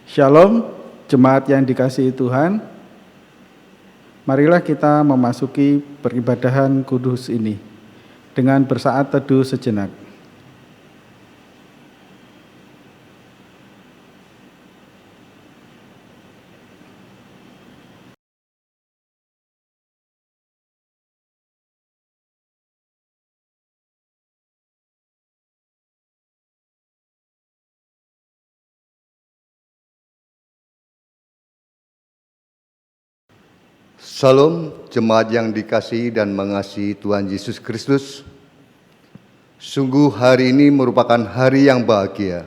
Shalom, jemaat yang dikasihi Tuhan. Marilah kita memasuki peribadahan kudus ini dengan bersaat teduh sejenak. Salam jemaat yang dikasihi dan mengasihi Tuhan Yesus Kristus. Sungguh hari ini merupakan hari yang bahagia.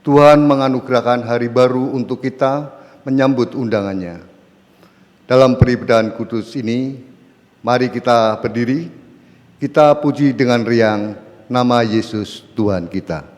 Tuhan menganugerahkan hari baru untuk kita menyambut undangannya. Dalam peribadahan kudus ini, mari kita berdiri, kita puji dengan riang nama Yesus Tuhan kita.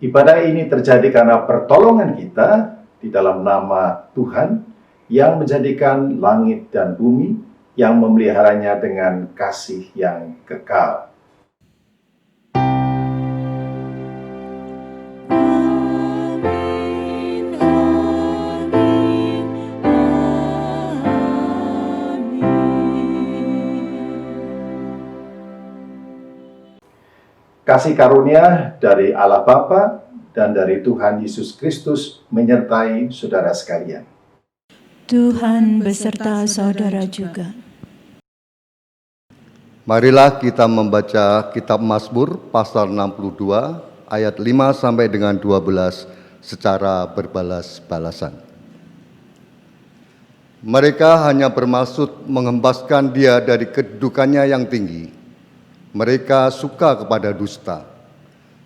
Ibadah ini terjadi karena pertolongan kita di dalam nama Tuhan yang menjadikan langit dan bumi, yang memeliharanya dengan kasih yang kekal. Kasih karunia dari Allah Bapa dan dari Tuhan Yesus Kristus menyertai saudara sekalian. Tuhan beserta saudara juga. Marilah kita membaca kitab Mazmur pasal 62 ayat 5 sampai dengan 12 secara berbalas-balasan. Mereka hanya bermaksud menghempaskan dia dari kedudukannya yang tinggi. Mereka suka kepada dusta.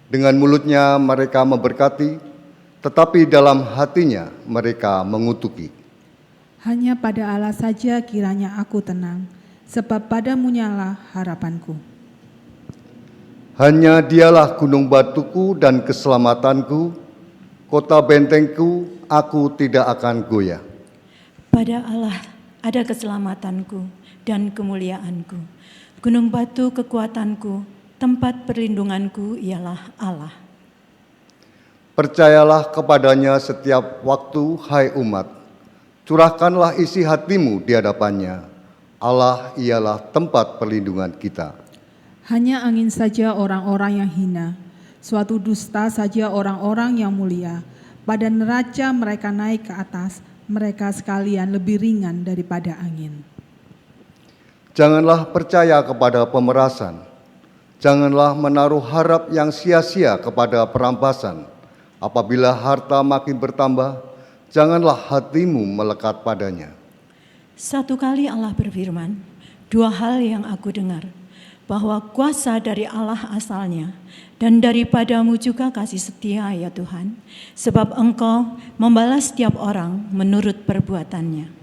Dengan mulutnya mereka memberkati, tetapi dalam hatinya mereka mengutuki. Hanya pada Allah saja kiranya aku tenang, sebab padamu-nyalah harapanku. Hanya dialah gunung batuku dan keselamatanku, kota bentengku, aku tidak akan goyah. Pada Allah ada keselamatanku dan kemuliaanku. Gunung batu kekuatanku, tempat perlindunganku ialah Allah. Percayalah kepadanya setiap waktu, hai umat. Curahkanlah isi hatimu di hadapannya. Allah ialah tempat perlindungan kita. Hanya angin saja orang-orang yang hina, suatu dusta saja orang-orang yang mulia. Pada neraca mereka naik ke atas, mereka sekalian lebih ringan daripada angin. Janganlah percaya kepada pemerasan. Janganlah menaruh harap yang sia-sia kepada perampasan. Apabila harta makin bertambah, janganlah hatimu melekat padanya. Satu kali Allah berfirman, dua hal yang aku dengar. bahwa kuasa dari Allah asalnya, dan daripadamu juga kasih setia ya Tuhan, sebab Engkau membalas setiap orang menurut perbuatannya.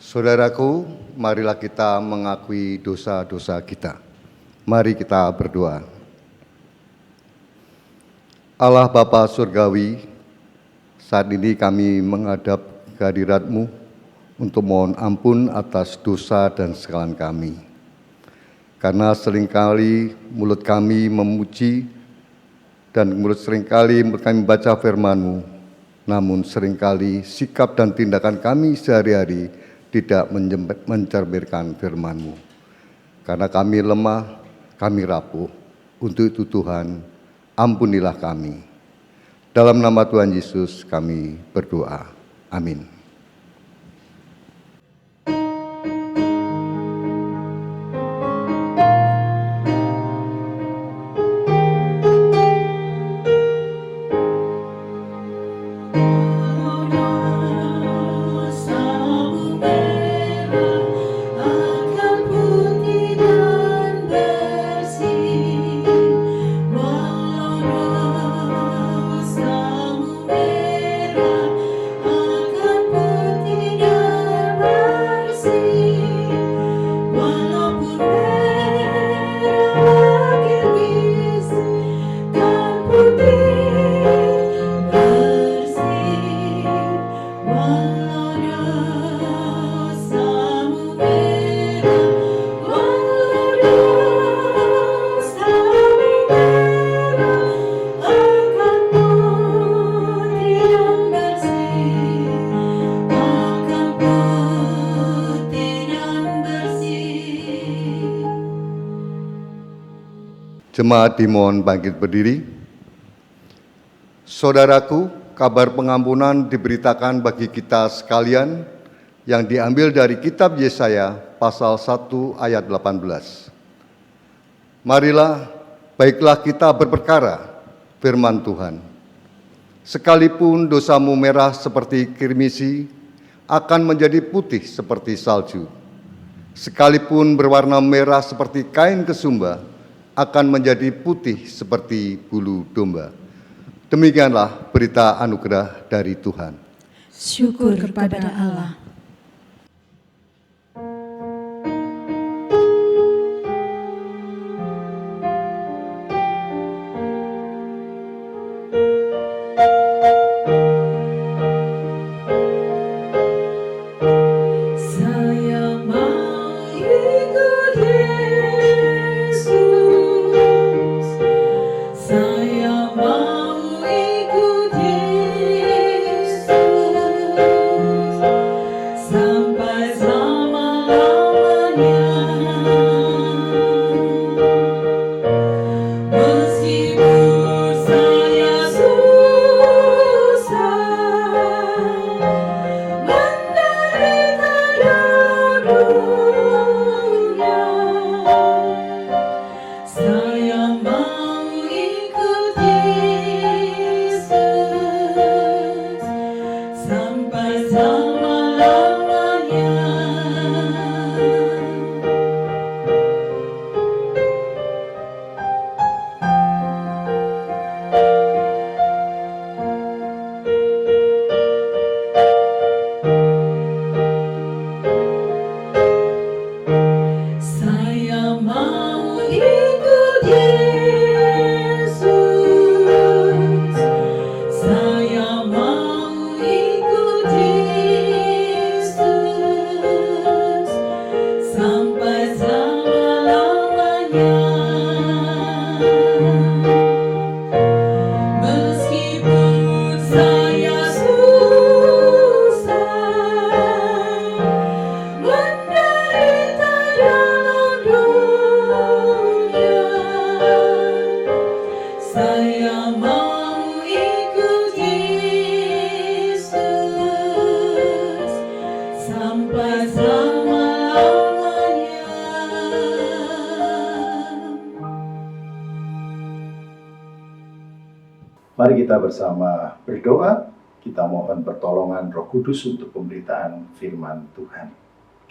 Saudaraku, marilah kita mengakui dosa-dosa kita. Mari kita berdoa. Allah Bapa Surgawi, saat ini kami menghadap kehadirat-Mu untuk mohon ampun atas dosa dan kesalahan kami. Karena seringkali mulut kami memuji dan seringkali mulut kami membaca firman-Mu, namun seringkali sikap dan tindakan kami sehari-hari tidak mencerminkan firman-Mu. Karena kami lemah, kami rapuh. Untuk itu Tuhan, ampunilah kami. Dalam nama Tuhan Yesus kami berdoa. Amin. Akan Jemaat dimohon bangkit berdiri. Saudaraku, kabar pengampunan diberitakan bagi kita sekalian yang diambil dari kitab Yesaya pasal 1 ayat 18. Marilah, baiklah kita berperkara, firman Tuhan. Sekalipun dosamu merah seperti kirmisi, akan menjadi putih seperti salju. Sekalipun berwarna merah seperti kain kesumba, akan menjadi putih seperti bulu domba. Demikianlah berita anugerah dari Tuhan. Syukur kepada Allah. Mari kita bersama berdoa, kita mohon pertolongan Roh Kudus untuk pemberitaan firman Tuhan.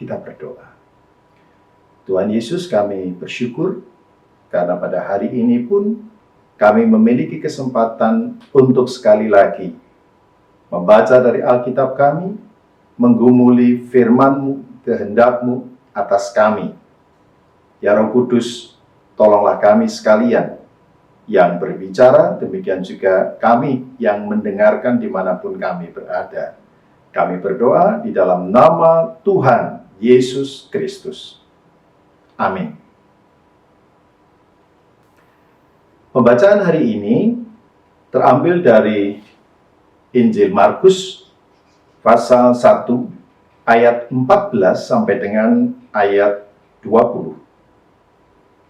Kita berdoa. Tuhan Yesus, kami bersyukur karena pada hari ini pun kami memiliki kesempatan untuk sekali lagi membaca dari Alkitab kami, menggumuli firman-Mu, kehendak-Mu atas kami. Ya Roh Kudus, tolonglah kami sekalian yang berbicara, demikian juga kami yang mendengarkan dimanapun kami berada. Kami berdoa di dalam nama Tuhan Yesus Kristus. Amin. Pembacaan hari ini terambil dari Injil Markus pasal 1 ayat 14 sampai dengan ayat 20.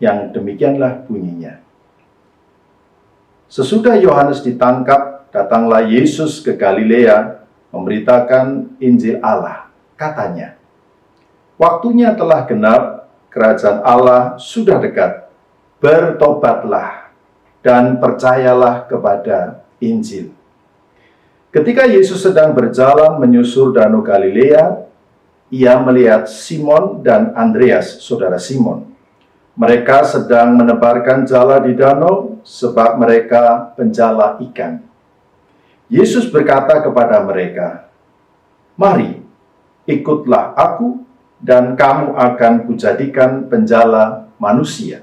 Yang demikianlah bunyinya. Sesudah Yohanes ditangkap, datanglah Yesus ke Galilea memberitakan Injil Allah. Katanya, waktunya telah genap, kerajaan Allah sudah dekat. Bertobatlah dan percayalah kepada Injil. Ketika Yesus sedang berjalan menyusur Danau Galilea, ia melihat Simon dan Andreas, saudara Simon. Mereka sedang menebarkan jala di danau sebab mereka penjala ikan. Yesus berkata kepada mereka, "Mari, ikutlah aku dan kamu akan kujadikan penjala manusia."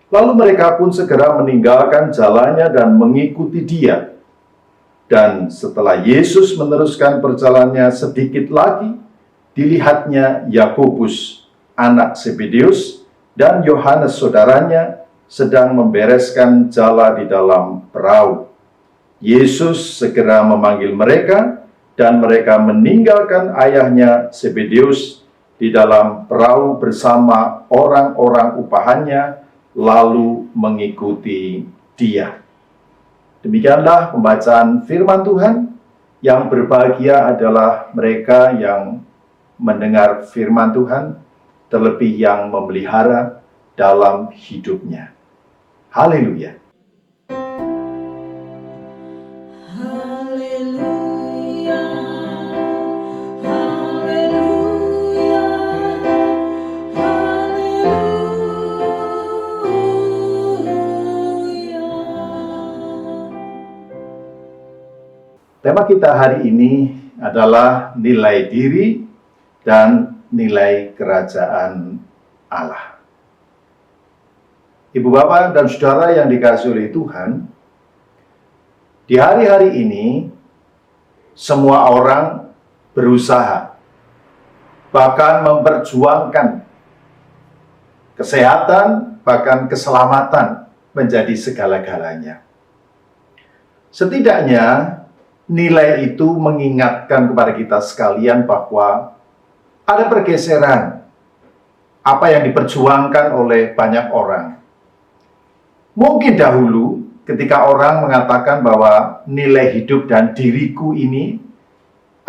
Lalu mereka pun segera meninggalkan jalannya dan mengikuti Dia. Dan setelah Yesus meneruskan perjalanannya sedikit lagi, dilihatnya Yakobus, anak Zebedeus, dan Yohanes saudaranya sedang membereskan jala di dalam perahu. Yesus segera memanggil mereka, dan mereka meninggalkan ayahnya Zebedeus di dalam perahu bersama orang-orang upahannya, lalu mengikuti Dia. Demikianlah pembacaan firman Tuhan. Yang berbahagia adalah mereka yang mendengar firman Tuhan, terlebih yang memelihara dalam hidupnya. Haleluya. Haleluya, haleluya, haleluya. Tema kita hari ini adalah nilai diri dan nilai kerajaan Allah. Ibu bapak dan saudara yang dikasihi oleh Tuhan, di hari-hari ini semua orang berusaha, bahkan memperjuangkan kesehatan, bahkan keselamatan menjadi segala-galanya. Setidaknya nilai itu mengingatkan kepada kita sekalian bahwa ada pergeseran apa yang diperjuangkan oleh banyak orang. Mungkin dahulu ketika orang mengatakan bahwa nilai hidup dan diriku ini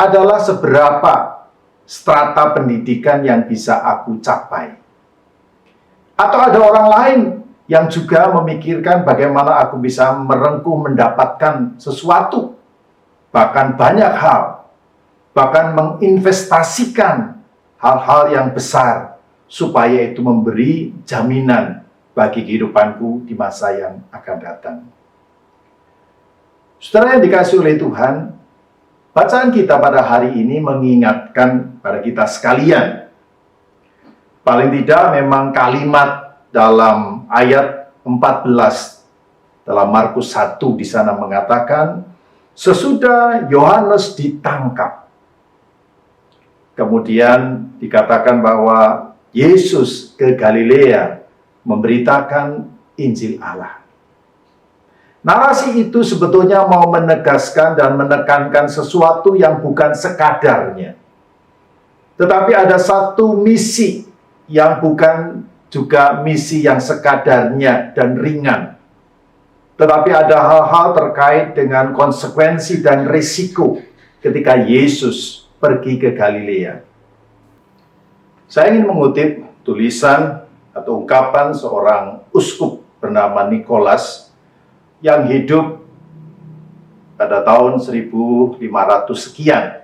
adalah seberapa strata pendidikan yang bisa aku capai. Atau ada orang lain yang juga memikirkan bagaimana aku bisa merengkuh mendapatkan sesuatu, bahkan banyak hal, bahkan menginvestasikan hal-hal yang besar, supaya itu memberi jaminan bagi kehidupanku di masa yang akan datang. Saudara yang dikasihi oleh Tuhan, bacaan kita pada hari ini mengingatkan pada kita sekalian. Paling tidak memang kalimat dalam ayat 14 dalam Markus 1 di sana mengatakan, sesudah Yohanes ditangkap, kemudian dikatakan bahwa Yesus ke Galilea memberitakan Injil Allah. Narasi itu sebetulnya mau menegaskan dan menekankan sesuatu yang bukan sekadarnya. Tetapi ada satu misi yang bukan juga misi yang sekadarnya dan ringan. Tetapi ada hal-hal terkait dengan konsekuensi dan risiko ketika Yesus pergi ke Galilea. Saya ingin mengutip tulisan atau ungkapan seorang uskup bernama Nikolas yang hidup pada tahun 1500 sekian.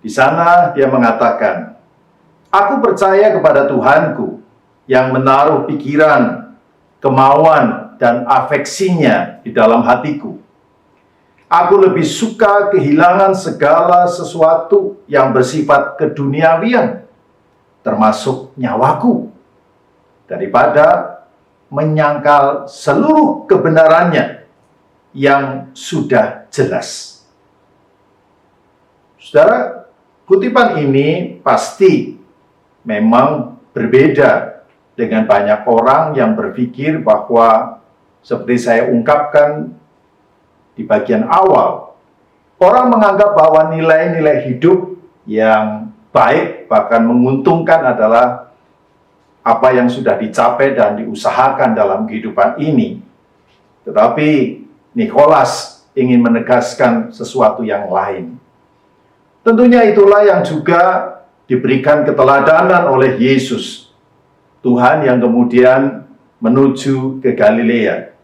Di sana dia mengatakan, aku percaya kepada Tuhanku yang menaruh pikiran, kemauan, dan afeksinya di dalam hatiku. Aku lebih suka kehilangan segala sesuatu yang bersifat keduniawian, termasuk nyawaku, daripada menyangkal seluruh kebenarannya yang sudah jelas. Saudara, kutipan ini pasti memang berbeda dengan banyak orang yang berpikir bahwa seperti saya ungkapkan di bagian awal, orang menganggap bahwa nilai-nilai hidup yang baik bahkan menguntungkan adalah apa yang sudah dicapai dan diusahakan dalam kehidupan ini. Tetapi Nikolas ingin menegaskan sesuatu yang lain. Tentunya itulah yang juga diberikan keteladanan oleh Yesus, Tuhan yang kemudian menuju ke Galilea.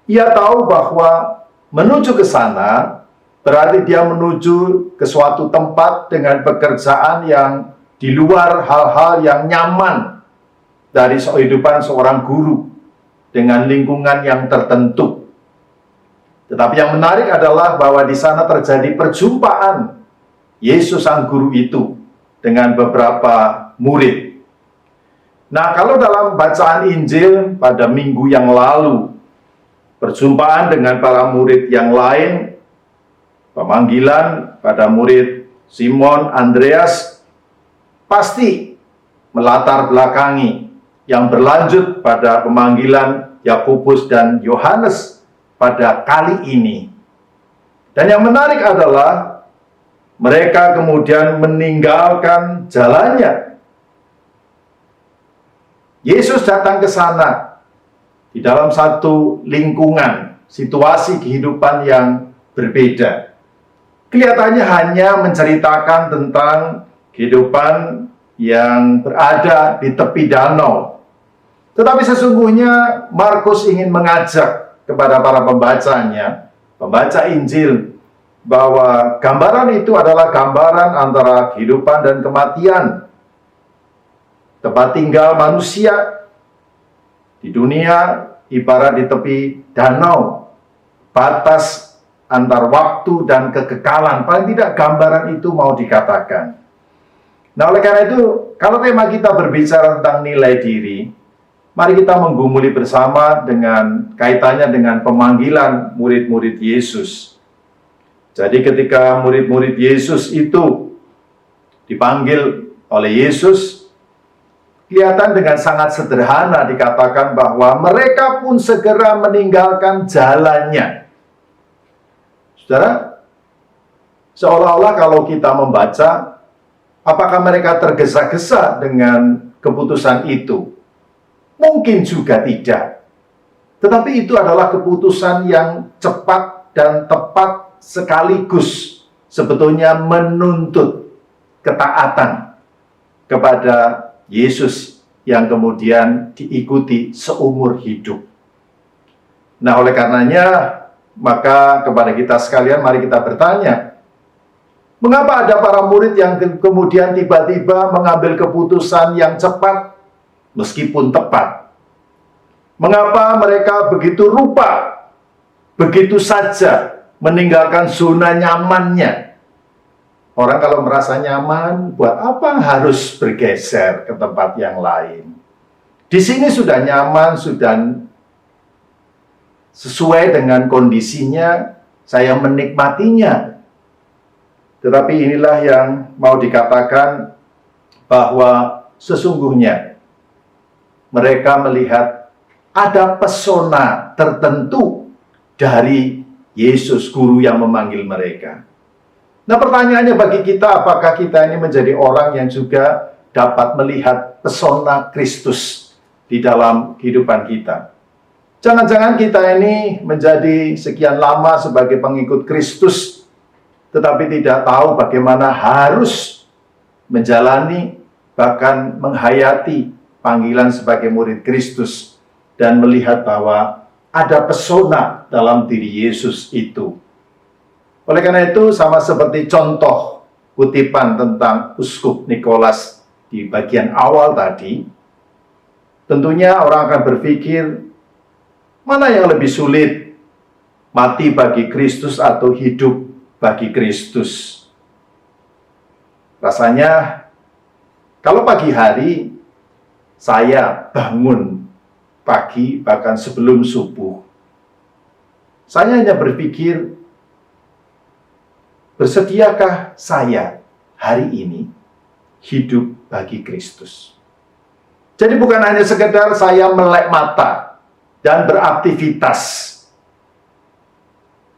Ia tahu bahwa menuju ke sana berarti dia menuju ke suatu tempat dengan pekerjaan yang di luar hal-hal yang nyaman dari kehidupan seorang guru dengan lingkungan yang tertentu. Tetapi yang menarik adalah bahwa di sana terjadi perjumpaan Yesus sang guru itu dengan beberapa murid. Nah, kalau dalam bacaan Injil pada minggu yang lalu, perjumpaan dengan para murid yang lain, pemanggilan pada murid Simon, Andreas, pasti melatar belakangi yang berlanjut pada pemanggilan Yakobus dan Yohanes pada kali ini. Dan yang menarik adalah mereka kemudian meninggalkan jalannya. Yesus datang ke sana di dalam satu lingkungan, situasi kehidupan yang berbeda. Kelihatannya hanya menceritakan tentang kehidupan yang berada di tepi danau. Tetapi sesungguhnya Markus ingin mengajak kepada para pembacanya, pembaca Injil, bahwa gambaran itu adalah gambaran antara kehidupan dan kematian. Tempat tinggal manusia di dunia ibarat di tepi danau, batas antar waktu dan kekekalan. Paling tidak gambaran itu mau dikatakan. Nah, oleh karena itu, kalau tema kita berbicara tentang nilai diri, mari kita menggumuli bersama dengan kaitannya dengan pemanggilan murid-murid Yesus. Jadi ketika murid-murid Yesus itu dipanggil oleh Yesus, kelihatan dengan sangat sederhana dikatakan bahwa mereka pun segera meninggalkan jalannya. Saudara, seolah-olah kalau kita membaca, apakah mereka tergesa-gesa dengan keputusan itu? Mungkin juga tidak. Tetapi itu adalah keputusan yang cepat dan tepat sekaligus sebetulnya menuntut ketaatan kepada Yesus yang kemudian diikuti seumur hidup. Nah, oleh karenanya, maka kepada kita sekalian mari kita bertanya, mengapa ada para murid yang kemudian tiba-tiba mengambil keputusan yang cepat meskipun tepat? Mengapa mereka begitu rupa, begitu saja meninggalkan zona nyamannya? Orang kalau merasa nyaman, buat apa harus bergeser ke tempat yang lain? Di sini sudah nyaman, sudah sesuai dengan kondisinya, saya menikmatinya. Tetapi inilah yang mau dikatakan bahwa sesungguhnya mereka melihat ada pesona tertentu dari Yesus, guru yang memanggil mereka. Nah, pertanyaannya bagi kita, apakah kita ini menjadi orang yang juga dapat melihat pesona Kristus di dalam kehidupan kita? Jangan-jangan kita ini menjadi sekian lama sebagai pengikut Kristus, tetapi tidak tahu bagaimana harus menjalani, bahkan menghayati panggilan sebagai murid Kristus, dan melihat bahwa ada pesona dalam diri Yesus itu. Oleh karena itu, sama seperti contoh kutipan tentang Uskup Nikolas di bagian awal tadi, tentunya orang akan berpikir, mana yang lebih sulit, mati bagi Kristus atau hidup bagi Kristus? Rasanya, kalau pagi hari saya bangun pagi, bahkan sebelum subuh, saya hanya berpikir, bersediakah saya hari ini hidup bagi Kristus? Jadi bukan hanya sekedar saya melek mata dan beraktivitas,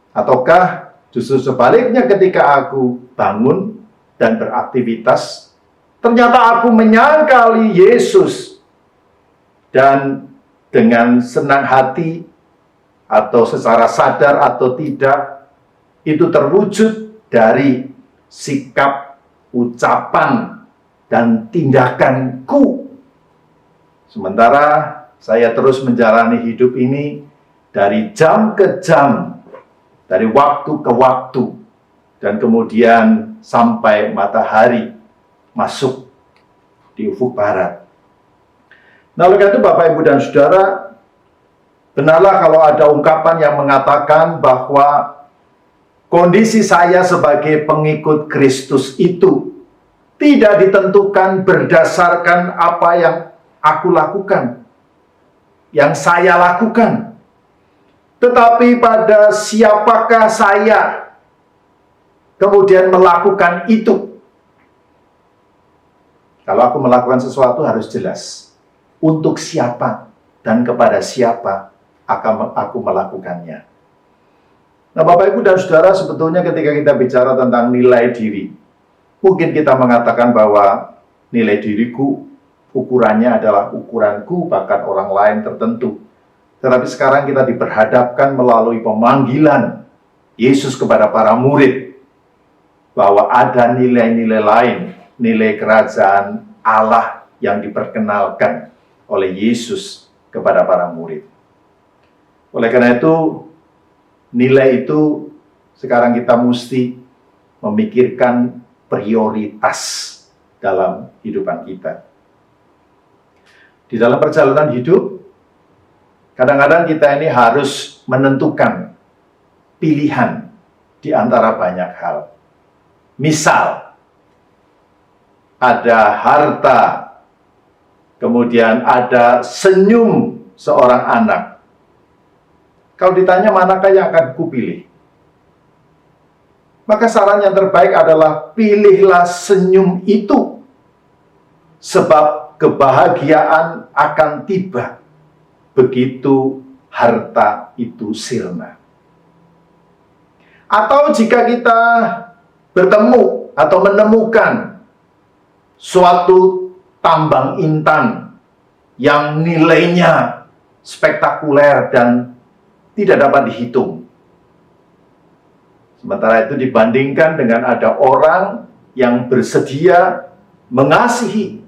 ataukah justru sebaliknya ketika aku bangun dan beraktivitas, ternyata aku menyangkali Yesus dan dengan senang hati atau secara sadar atau tidak, itu terwujud dari sikap, ucapan, dan tindakanku. Sementara saya terus menjalani hidup ini dari jam ke jam, dari waktu ke waktu, dan kemudian sampai matahari masuk di ufuk barat. Nah, oleh karena itu Bapak, Ibu, dan Saudara, benarlah kalau ada ungkapan yang mengatakan bahwa kondisi saya sebagai pengikut Kristus itu tidak ditentukan berdasarkan apa yang aku lakukan, yang saya lakukan, tetapi pada siapakah saya kemudian melakukan itu. Kalau aku melakukan sesuatu harus jelas untuk siapa dan kepada siapa akan aku melakukannya. Nah, Bapak, Ibu, dan Saudara, sebetulnya ketika kita bicara tentang nilai diri, mungkin kita mengatakan bahwa nilai diriku ukurannya adalah ukuranku, bahkan orang lain tertentu. Tetapi sekarang kita diperhadapkan melalui pemanggilan Yesus kepada para murid, bahwa ada nilai-nilai lain, nilai kerajaan Allah yang diperkenalkan oleh Yesus kepada para murid. Oleh karena itu, nilai itu sekarang kita mesti memikirkan prioritas dalam kehidupan kita. Di dalam perjalanan hidup, kadang-kadang kita ini harus menentukan pilihan di antara banyak hal. Misal, ada harta, kemudian ada senyum seorang anak. Kalau ditanya manakah yang akan kupilih? Maka saran yang terbaik adalah pilihlah senyum itu. Sebab kebahagiaan akan tiba begitu harta itu sirna. Atau jika kita bertemu atau menemukan suatu tambang intan yang nilainya spektakuler dan tidak dapat dihitung. Sementara itu dibandingkan dengan ada orang yang bersedia mengasihi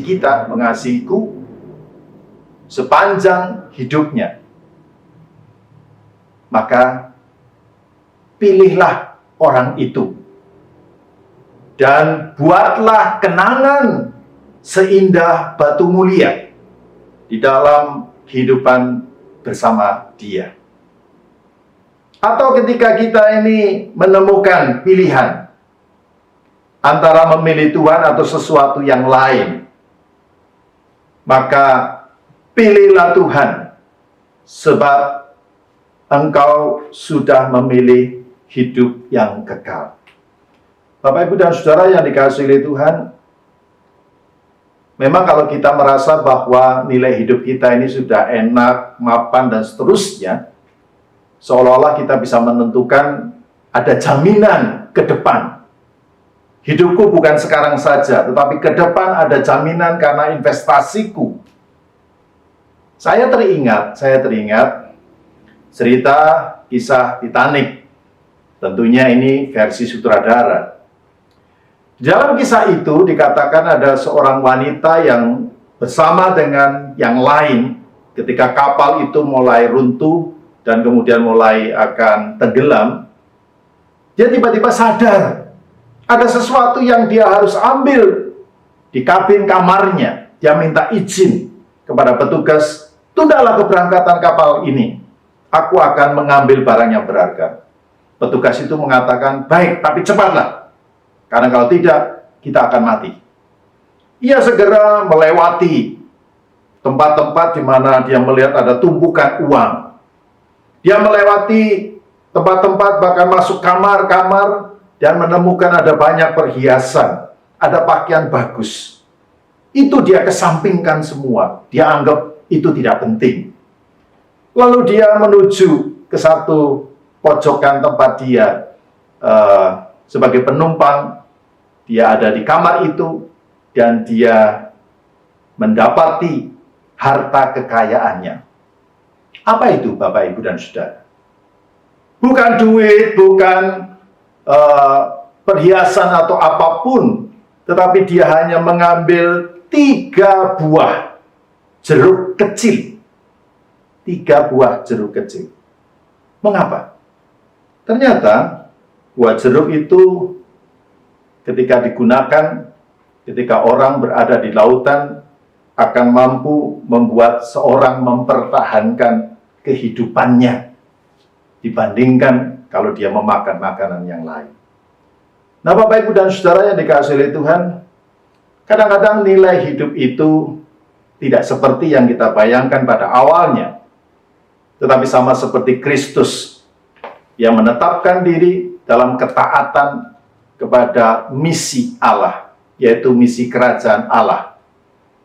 kita, mengasihiku sepanjang hidupnya. Maka pilihlah orang itu dan buatlah kenangan seindah batu mulia di dalam kehidupan bersama dia. Atau ketika kita ini menemukan pilihan antara memilih Tuhan atau sesuatu yang lain, maka pilihlah Tuhan, sebab engkau sudah memilih hidup yang kekal. Bapak, Ibu, dan Saudara yang dikasihi oleh Tuhan, memang kalau kita merasa bahwa nilai hidup kita ini sudah enak, mapan, dan seterusnya, seolah-olah kita bisa menentukan ada jaminan ke depan. Hidupku bukan sekarang saja, tetapi ke depan ada jaminan karena investasiku. Saya teringat cerita kisah Titanic. Tentunya ini versi sutradara. Dalam kisah itu dikatakan ada seorang wanita yang bersama dengan yang lain ketika kapal itu mulai runtuh dan kemudian mulai akan tenggelam. Dia tiba-tiba sadar ada sesuatu yang dia harus ambil di kabin kamarnya. Dia minta izin kepada petugas, tundalah keberangkatan kapal ini. Aku akan mengambil barang yang berharga. Petugas itu mengatakan, baik, tapi cepatlah. Karena kalau tidak, kita akan mati. Ia segera melewati tempat-tempat di mana dia melihat ada tumpukan uang. Dia melewati tempat-tempat, bahkan masuk kamar-kamar, dan menemukan ada banyak perhiasan, ada pakaian bagus. Itu dia kesampingkan semua. Dia anggap itu tidak penting. Lalu dia menuju ke satu pojokan tempat dia sebagai penumpang. Dia ada di kamar itu dan dia mendapati harta kekayaannya. Apa itu, Bapak, Ibu, dan Saudara? Bukan duit, bukan perhiasan atau apapun, tetapi dia hanya mengambil 3 buah jeruk kecil. 3 buah jeruk kecil. Mengapa? Ternyata buah jeruk itu ketika digunakan, ketika orang berada di lautan, akan mampu membuat seorang mempertahankan kehidupannya dibandingkan kalau dia memakan makanan yang lain. Nah, Bapak, Ibu, dan Saudara yang dikasihi oleh Tuhan, kadang-kadang nilai hidup itu tidak seperti yang kita bayangkan pada awalnya, tetapi sama seperti Kristus yang menetapkan diri dalam ketaatan kepada misi Allah, yaitu misi kerajaan Allah,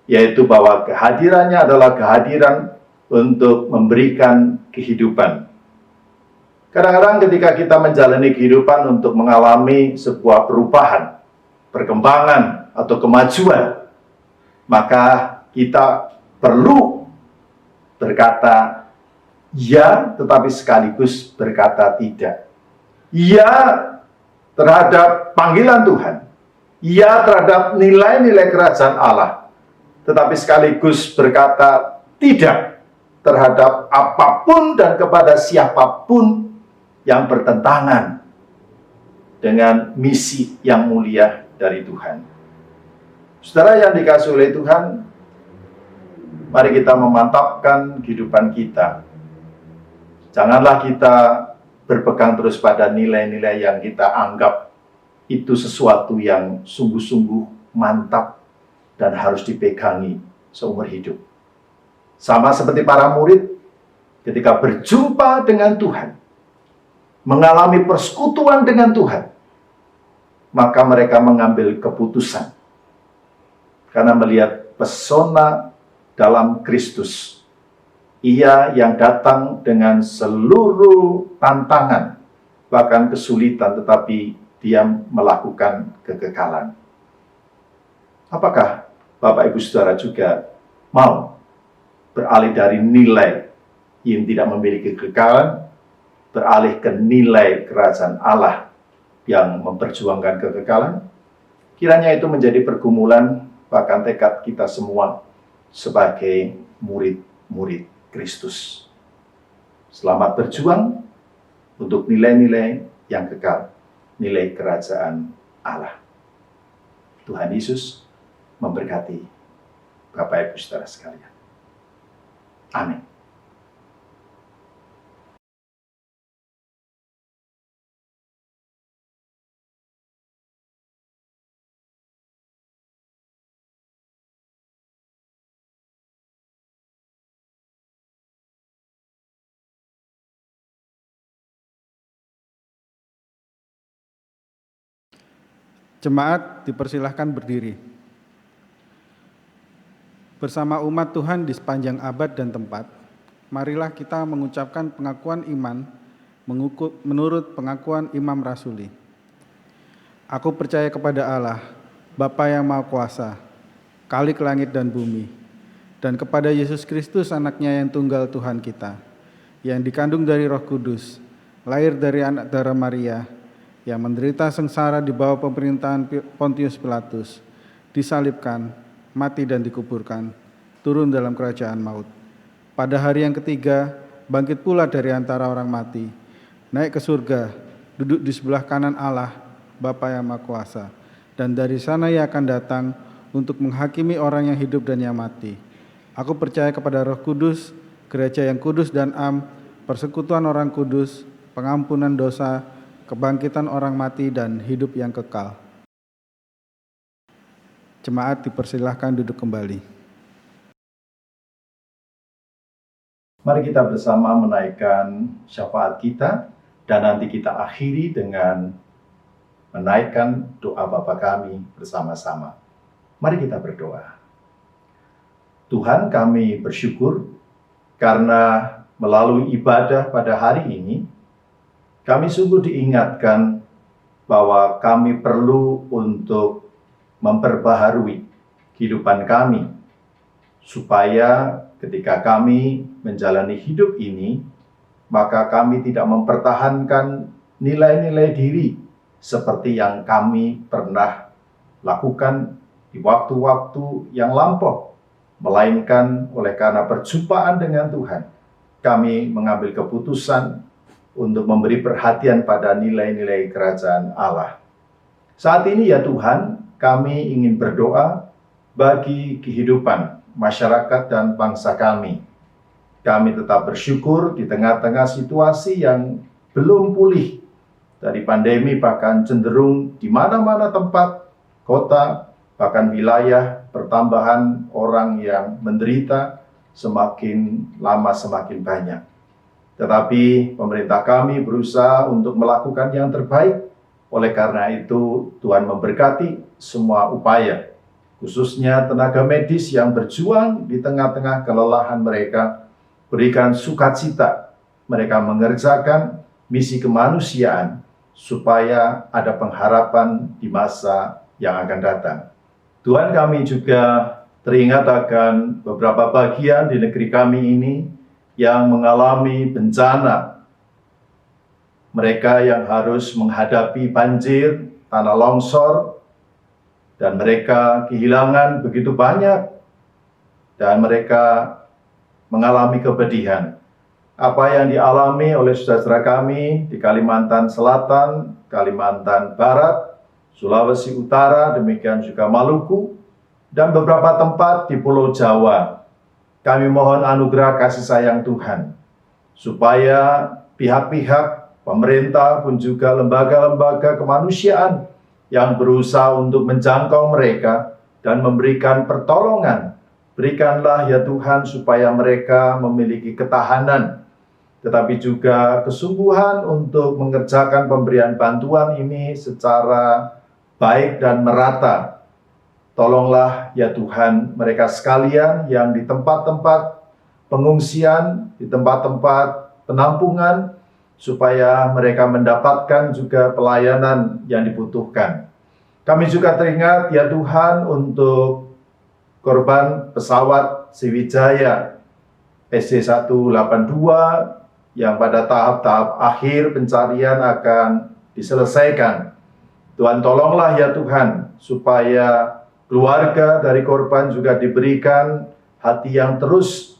yaitu bahwa kehadirannya adalah kehadiran untuk memberikan kehidupan. Kadang-kadang ketika kita menjalani kehidupan untuk mengalami sebuah perubahan, perkembangan, atau kemajuan, maka kita perlu berkata ya, tetapi sekaligus berkata tidak. Ya terhadap panggilan Tuhan, ya terhadap nilai-nilai kerajaan Allah, tetapi sekaligus berkata tidak terhadap apapun dan kepada siapapun yang bertentangan dengan misi yang mulia dari Tuhan. Saudara yang dikasihi oleh Tuhan, mari kita memantapkan kehidupan kita. Janganlah kita berpegang terus pada nilai-nilai yang kita anggap itu sesuatu yang sungguh-sungguh mantap dan harus dipegangi seumur hidup. Sama seperti para murid ketika berjumpa dengan Tuhan, mengalami persekutuan dengan Tuhan, maka mereka mengambil keputusan karena melihat pesona dalam Kristus. Ia yang datang dengan seluruh tantangan, bahkan kesulitan, tetapi dia melakukan kekekalan. Apakah Bapak Ibu Saudara juga mau beralih dari nilai yang tidak memiliki kekekalan, beralih ke nilai kerajaan Allah yang memperjuangkan kekekalan? Kiranya itu menjadi pergumulan, bahkan tekad kita semua sebagai murid-murid Kristus. Selamat berjuang untuk nilai-nilai yang kekal, nilai kerajaan Allah. Tuhan Yesus memberkati Bapak Ibu Saudara sekalian. Amin. Jemaat dipersilahkan berdiri. Bersama umat Tuhan di sepanjang abad dan tempat, marilah kita mengucapkan pengakuan iman menurut pengakuan Imam Rasuli. Aku percaya kepada Allah, Bapa yang Maha Kuasa, Khalik langit dan bumi, dan kepada Yesus Kristus anaknya yang tunggal Tuhan kita, yang dikandung dari Roh Kudus, lahir dari anak darah Maria, yang menderita sengsara di bawah pemerintahan Pontius Pilatus, disalibkan, mati dan dikuburkan, turun dalam kerajaan maut. Pada hari yang ketiga, bangkit pula dari antara orang mati, naik ke surga, duduk di sebelah kanan Allah, Bapa yang Maha Kuasa, dan dari sana ia akan datang untuk menghakimi orang yang hidup dan yang mati. Aku percaya kepada Roh Kudus, gereja yang kudus dan am, persekutuan orang kudus, pengampunan dosa, kebangkitan orang mati dan hidup yang kekal. Jemaat dipersilahkan duduk kembali. Mari kita bersama menaikkan syafaat kita, dan nanti kita akhiri dengan menaikkan doa Bapa kami bersama-sama. Mari kita berdoa. Tuhan, kami bersyukur karena melalui ibadah pada hari ini, kami sungguh diingatkan bahwa kami perlu untuk memperbaharui kehidupan kami, supaya ketika kami menjalani hidup ini, maka kami tidak mempertahankan nilai-nilai diri seperti yang kami pernah lakukan di waktu-waktu yang lampau, melainkan oleh karena perjumpaan dengan Tuhan, kami mengambil keputusan untuk memberi perhatian pada nilai-nilai kerajaan Allah. Saat ini ya Tuhan, kami ingin berdoa bagi kehidupan masyarakat dan bangsa kami. Kami tetap bersyukur di tengah-tengah situasi yang belum pulih dari pandemi, bahkan cenderung di mana-mana tempat, kota, bahkan wilayah, pertambahan orang yang menderita semakin lama semakin banyak. Tetapi pemerintah kami berusaha untuk melakukan yang terbaik. Oleh karena itu, Tuhan memberkati semua upaya, khususnya tenaga medis yang berjuang di tengah-tengah kelelahan mereka. Berikan sukacita mereka mengerjakan misi kemanusiaan, supaya ada pengharapan di masa yang akan datang. Tuhan, kami juga teringat akan beberapa bagian di negeri kami ini yang mengalami bencana. Mereka yang harus menghadapi banjir, tanah longsor, dan mereka kehilangan begitu banyak, dan mereka mengalami kepedihan. Apa yang dialami oleh saudara kami di Kalimantan Selatan, Kalimantan Barat, Sulawesi Utara, demikian juga Maluku, dan beberapa tempat di Pulau Jawa. Kami mohon anugerah kasih sayang Tuhan, supaya pihak-pihak pemerintah pun juga lembaga-lembaga kemanusiaan yang berusaha untuk menjangkau mereka dan memberikan pertolongan. Berikanlah ya Tuhan supaya mereka memiliki ketahanan, tetapi juga kesungguhan untuk mengerjakan pemberian bantuan ini secara baik dan merata. Tolonglah ya Tuhan mereka sekalian yang di tempat-tempat pengungsian, di tempat-tempat penampungan, supaya mereka mendapatkan juga pelayanan yang dibutuhkan. Kami juga teringat ya Tuhan untuk korban pesawat Sriwijaya SC182 yang pada tahap-tahap akhir pencarian akan diselesaikan. Tuhan tolonglah ya Tuhan supaya keluarga dari korban juga diberikan hati yang terus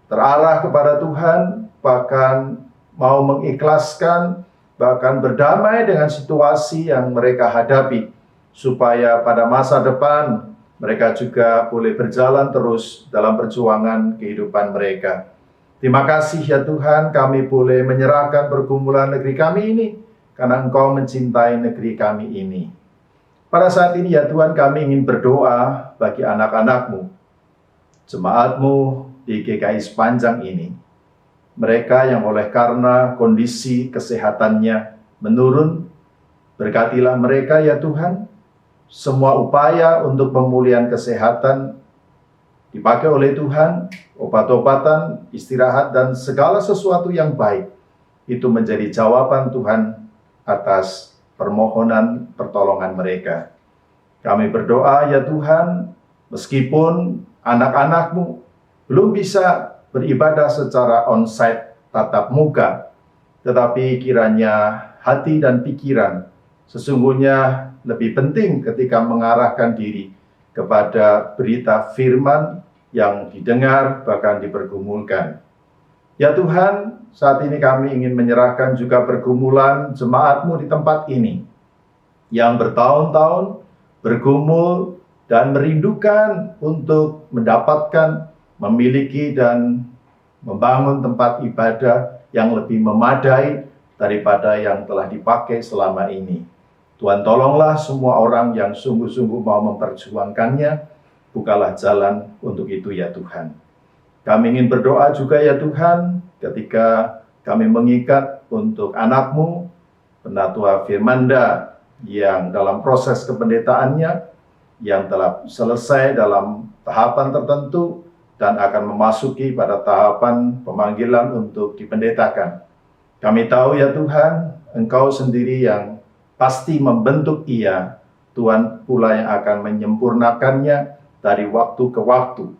terarah kepada Tuhan, bahkan mau mengikhlaskan, bahkan berdamai dengan situasi yang mereka hadapi, supaya pada masa depan mereka juga boleh berjalan terus dalam perjuangan kehidupan mereka. Terima kasih ya Tuhan, kami boleh menyerahkan pergumulan negeri kami ini, karena Engkau mencintai negeri kami ini. Pada saat ini ya Tuhan, kami ingin berdoa bagi anak-anak-Mu, jemaat-Mu di GKI sepanjang ini. Mereka yang oleh karena kondisi kesehatannya menurun, berkatilah mereka ya Tuhan. Semua upaya untuk pemulihan kesehatan dipakai oleh Tuhan, obat-obatan, istirahat, dan segala sesuatu yang baik, itu menjadi jawaban Tuhan atas permohonan pertolongan mereka. Kami berdoa ya Tuhan, meskipun anak-anak-Mu belum bisa beribadah secara onsite tatap muka, tetapi kiranya hati dan pikiran sesungguhnya lebih penting ketika mengarahkan diri kepada berita firman yang didengar bahkan dipergumulkan. Ya Tuhan, saat ini kami ingin menyerahkan juga pergumulan jemaat-Mu di tempat ini, yang bertahun-tahun bergumul dan merindukan untuk mendapatkan, memiliki, dan membangun tempat ibadah yang lebih memadai daripada yang telah dipakai selama ini. Tuhan tolonglah semua orang yang sungguh-sungguh mau memperjuangkannya, bukalah jalan untuk itu ya Tuhan. Kami ingin berdoa juga ya Tuhan, ketika kami mengikat untuk anak-Mu, Penatua Firmanda, yang dalam proses kependetaannya, yang telah selesai dalam tahapan tertentu, dan akan memasuki pada tahapan pemanggilan untuk dipendetakan. Kami tahu ya Tuhan, Engkau sendiri yang pasti membentuk ia, Tuhan pula yang akan menyempurnakannya dari waktu ke waktu.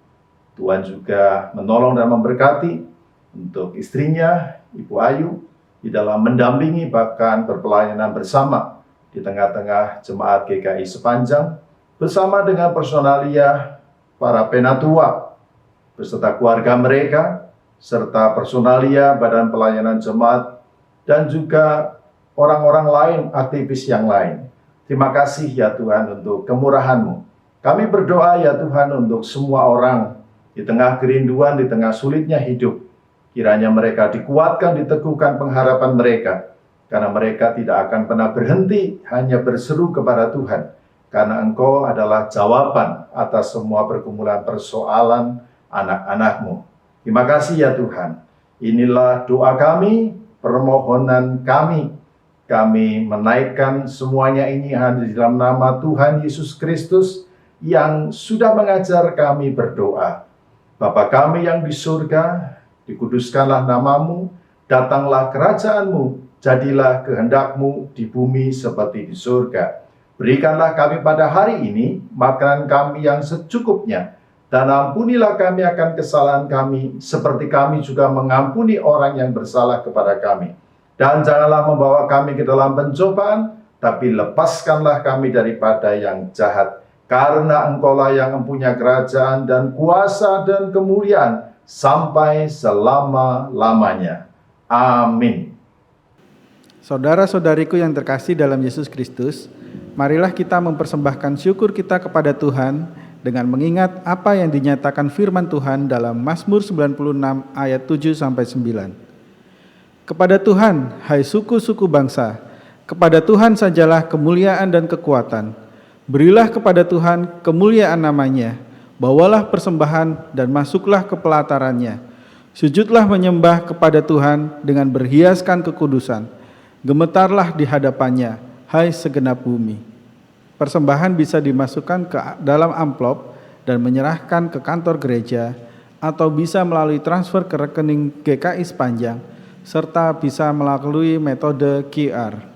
Tuhan juga menolong dan memberkati untuk istrinya, Ibu Ayu, di dalam mendampingi bahkan berpelayanan bersama di tengah-tengah jemaat GKI sepanjang, bersama dengan personalia para penatua, beserta keluarga mereka, serta personalia Badan Pelayanan Jemaat, dan juga orang-orang lain, aktivis yang lain. Terima kasih ya Tuhan untuk kemurahan-Mu. Kami berdoa ya Tuhan untuk semua orang di tengah kerinduan, di tengah sulitnya hidup. Kiranya mereka dikuatkan, diteguhkan pengharapan mereka, karena mereka tidak akan pernah berhenti hanya berseru kepada Tuhan, karena Engkau adalah jawaban atas semua pergumulan persoalan anak-anak-Mu. Terima kasih ya Tuhan. Inilah doa kami, permohonan kami. Kami menaikkan semuanya ini hanya di dalam nama Tuhan Yesus Kristus yang sudah mengajar kami berdoa. Bapa kami yang di surga, dikuduskanlah nama-Mu, datanglah kerajaan-Mu, jadilah kehendak-Mu di bumi seperti di surga. Berikanlah kami pada hari ini makanan kami yang secukupnya, Dan ampunilah kami akan kesalahan kami, seperti kami juga mengampuni orang yang bersalah kepada kami. Dan janganlah membawa kami ke dalam pencobaan, tapi lepaskanlah kami daripada yang jahat. Karena Engkaulah yang mempunyai kerajaan dan kuasa dan kemuliaan sampai selama-lamanya. Amin. Saudara-saudariku yang terkasih dalam Yesus Kristus, marilah kita mempersembahkan syukur kita kepada Tuhan dengan mengingat apa yang dinyatakan firman Tuhan dalam Mazmur 96 ayat 7-9. Kepada Tuhan, hai suku-suku bangsa, kepada Tuhan sajalah kemuliaan dan kekuatan. Berilah kepada Tuhan kemuliaan namanya, bawalah persembahan dan masuklah ke pelatarannya. Sujudlah menyembah kepada Tuhan dengan berhiaskan kekudusan. Gemetarlah di hadapannya, hai segenap bumi. Persembahan bisa dimasukkan ke dalam amplop dan menyerahkan ke kantor gereja, atau bisa melalui transfer ke rekening GKI Sepanjang, serta bisa melalui metode QR.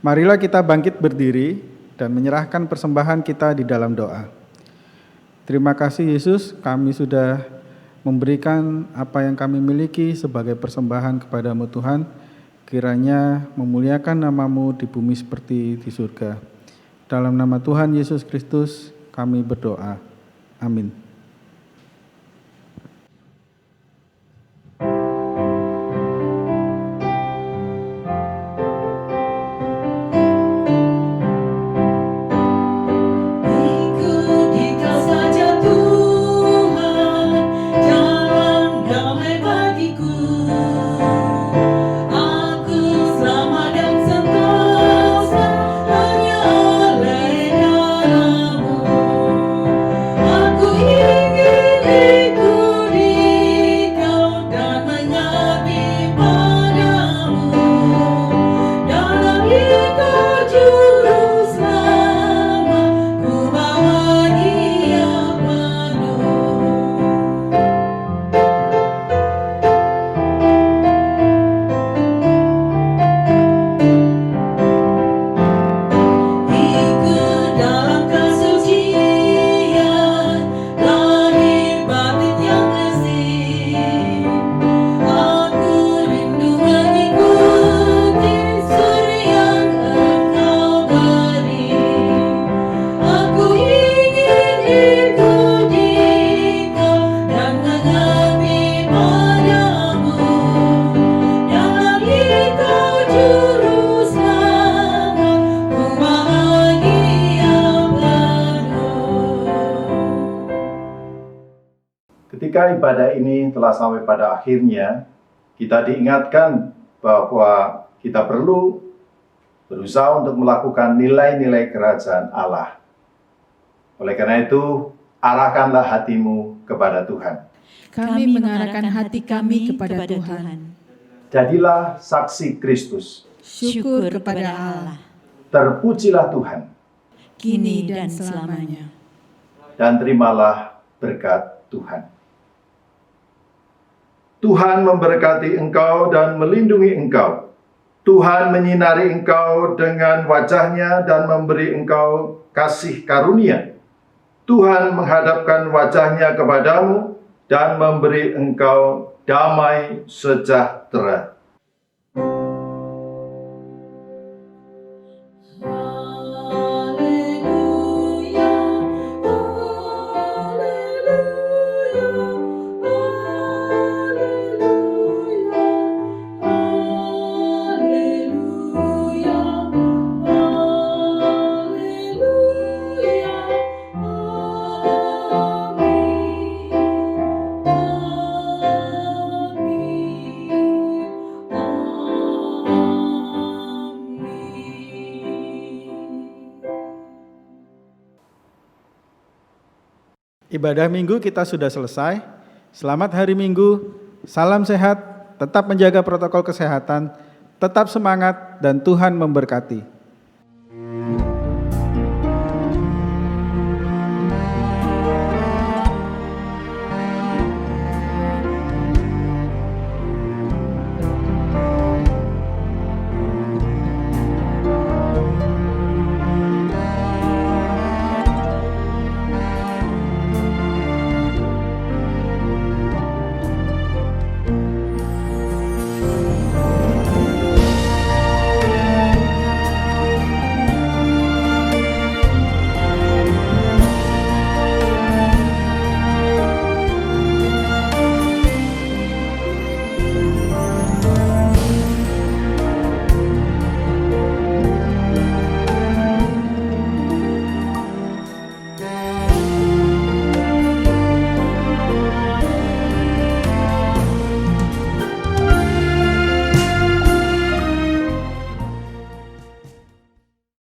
Marilah kita bangkit berdiri dan menyerahkan persembahan kita di dalam doa. Terima kasih Yesus, kami sudah memberikan apa yang kami miliki sebagai persembahan kepadamu Tuhan. Kiranya memuliakan nama-Mu di bumi seperti di surga. Dalam nama Tuhan Yesus Kristus kami berdoa. Amin. Ketika ibadah ini telah sampai pada akhirnya, kita diingatkan bahwa kita perlu berusaha untuk melakukan nilai-nilai kerajaan Allah. Oleh karena itu, arahkanlah hatimu kepada Tuhan. Kami mengarahkan hati kami kepada Tuhan. Jadilah saksi Kristus. Syukur kepada Allah. Terpujilah Tuhan. Kini dan selamanya. Dan terimalah berkat Tuhan. Tuhan memberkati engkau dan melindungi engkau. Tuhan menyinari engkau dengan wajah-Nya dan memberi engkau kasih karunia. Tuhan menghadapkan wajah-Nya kepadamu dan memberi engkau damai sejahtera. Ibadah Minggu kita sudah selesai. Selamat hari Minggu, salam sehat, tetap menjaga protokol kesehatan, tetap semangat, dan Tuhan memberkati.